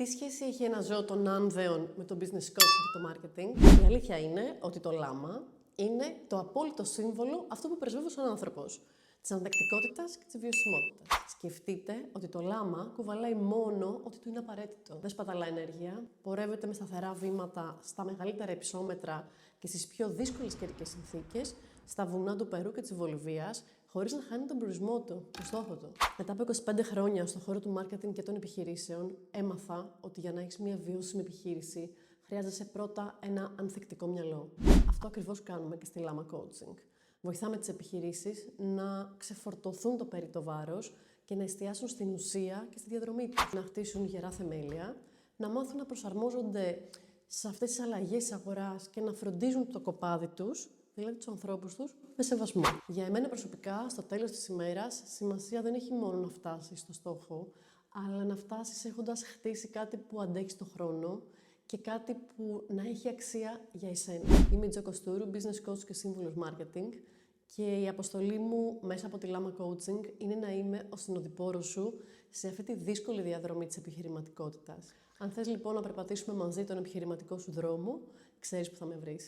Τι σχέση έχει ένα ζώο των άνδεων με το business coaching και το marketing? Η αλήθεια είναι ότι το λάμα είναι το απόλυτο σύμβολο αυτού που πρεσβεύει σαν άνθρωπος. Της ανθεκτικότητας και της βιωσιμότητας. Σκεφτείτε ότι το λάμα κουβαλάει μόνο ότι του είναι απαραίτητο. Δεν σπαταλά ενέργεια, πορεύεται με σταθερά βήματα στα μεγαλύτερα υψόμετρα και στις πιο δύσκολες καιρικές συνθήκες, στα βουνά του Περού και της Βολιβίας, χωρίς να χάνει τον προορισμό του, τον στόχο του. Μετά από 25 χρόνια στον χώρο του marketing και των επιχειρήσεων, έμαθα ότι για να έχεις μια βιώσιμη επιχείρηση, χρειάζεσαι πρώτα ένα ανθεκτικό μυαλό. Αυτό ακριβώς κάνουμε και στη Lama Coaching. Βοηθάμε τις επιχειρήσεις να ξεφορτωθούν το περιττό βάρος και να εστιάσουν στην ουσία και στη διαδρομή τους. Να χτίσουν γερά θεμέλια, να μάθουν να προσαρμόζονται σε αυτές τις αλλαγές της αγοράς και να φροντίζουν το κοπάδι τους, δηλαδή τους ανθρώπους τους, με σεβασμό. Για εμένα προσωπικά, στο τέλος της ημέρας, σημασία δεν έχει μόνο να φτάσεις στο στόχο, αλλά να φτάσεις έχοντας χτίσει κάτι που αντέχει στον χρόνο και κάτι που να έχει αξία για εσένα. Είμαι η Τζο Κοστούρου, business coach και σύμβουλος marketing και η αποστολή μου μέσα από τη Lama Coaching είναι να είμαι ο συνοδοιπόρος σου σε αυτή τη δύσκολη διαδρομή της επιχειρηματικότητας. Αν θες λοιπόν να περπατήσουμε μαζί τον επιχειρηματικό σου δρόμο, ξέρεις που θα με βρεις.